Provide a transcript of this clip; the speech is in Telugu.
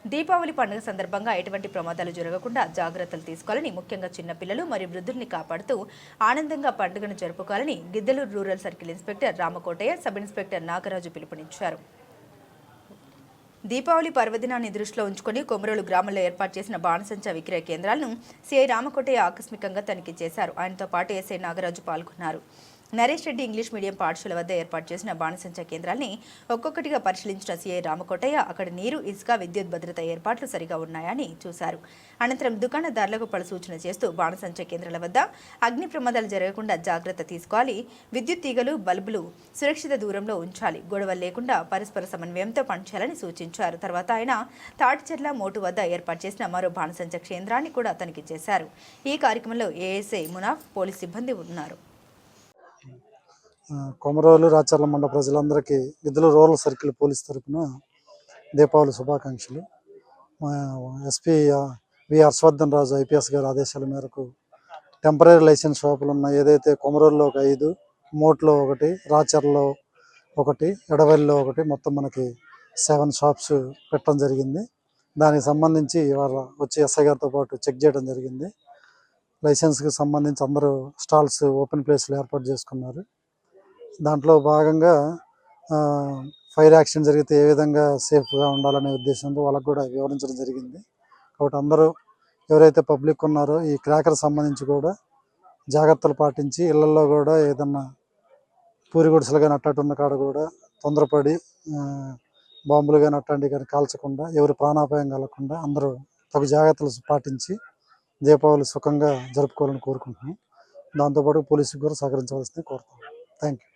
దీపావళి పండుగ సందర్భంగా ఎటువంటి ప్రమాదాలు జరగకుండా జాగ్రత్తలు తీసుకోవాలని, ముఖ్యంగా చిన్నపిల్లలు మరియు వృద్ధుల్ని కాపాడుతూ ఆనందంగా పండుగను జరుపుకోవాలని Giddalur rural circle inspector Ramakotaiah, sub inspector Nagaraju పిలుపునిచ్చారు. దీపావళి పర్వదినాన్ని దృష్టిలో ఉంచుకొని కొమరోలు గ్రామంలో ఏర్పాటు చేసిన బాణసంచా విక్రయ కేంద్రాలను సిఐ రామకోటయ్య ఆకస్మికంగా తనిఖీ చేశారు. ఆయనతో పాటు ఎస్ఐ నాగరాజు పాల్గొన్నారు. నరేష్ రెడ్డి ఇంగ్లీష్ మీడియం పాఠశాల వద్ద ఏర్పాటు చేసిన బాణసంచా కేంద్రాల్ని ఒక్కొక్కటిగా పరిశీలించిన సిఐ రామకోటయ్య అక్కడ నీరు, ఇసుక, విద్యుత్ భద్రత ఏర్పాట్లు సరిగా ఉన్నాయని చూశారు. అనంతరం దుకాణదారులకు పలు సూచన చేస్తూ బాణసంచా కేంద్రాల వద్ద అగ్ని ప్రమాదాలు జరగకుండా జాగ్రత్త తీసుకోవాలి, విద్యుత్ తీగలు, బల్బులు సురక్షిత దూరంలో ఉంచాలి, గొడవలు లేకుండా పరస్పర సమన్వయంతో పనిచేయాలని సూచించారు. తర్వాత ఆయన తాటిచెర్ల మోటు వద్ద ఏర్పాటు చేసిన మరో బాణసంచా కేంద్రాన్ని కూడా తనిఖీ చేశారు. ఈ కార్యక్రమంలో ఏఎస్ఐ మునాఫ్, పోలీస్ సిబ్బంది ఉన్నారు. కొమరోలు రాచర్ల మండల ప్రజలందరికీ గిద్దలూరు రూరల్ సర్కిల్ పోలీస్ తరఫున దీపావళి శుభాకాంక్షలు. మా ఎస్పీ వి హర్షవర్ధన్ రాజు ఐపీఎస్ గారి ఆదేశాల మేరకు టెంపరీ లైసెన్స్ షాపులు ఉన్న ఏదైతే కొమరోలులో ఒక 5, మోట్లో 1, రాచర్లలో 1, ఎడవల్లిలో 1, మొత్తం మనకి 7 షాప్స్ పెట్టడం జరిగింది. దానికి సంబంధించి ఇవాళ వచ్చి ఎస్ఐ గారితో పాటు చెక్ చేయడం జరిగింది. లైసెన్స్కి సంబంధించి అందరూ స్టాల్స్ ఓపెన్ ప్లేస్లో ఏర్పాటు చేసుకున్నారు. దాంట్లో భాగంగా ఫైర్ యాక్సిడెంట్ జరిగితే ఏ విధంగా సేఫ్గా ఉండాలనే ఉద్దేశంతో వాళ్ళకు కూడా వివరించడం జరిగింది. కాబట్టి అందరూ ఎవరైతే పబ్లిక్ ఉన్నారో ఈ క్రాకర్ సంబంధించి కూడా జాగ్రత్తలు పాటించి ఇళ్లలో కూడా ఏదన్నా పూరి గుడిసెలు కానీ అట్టన్న కాడ కూడా తొందరపడి బాంబులు కానీ అట్లాంటివి కానీ కాల్చకుండా, ఎవరు ప్రాణాపాయం కలగకుండా అందరూ తగు జాగ్రత్తలు పాటించి దీపావళి సుఖంగా జరుపుకోవాలని కోరుకుంటున్నాం. దాంతోపాటు పోలీసుకు కూడా సహకరించవలసింది కోరుతున్నాం. Thank you.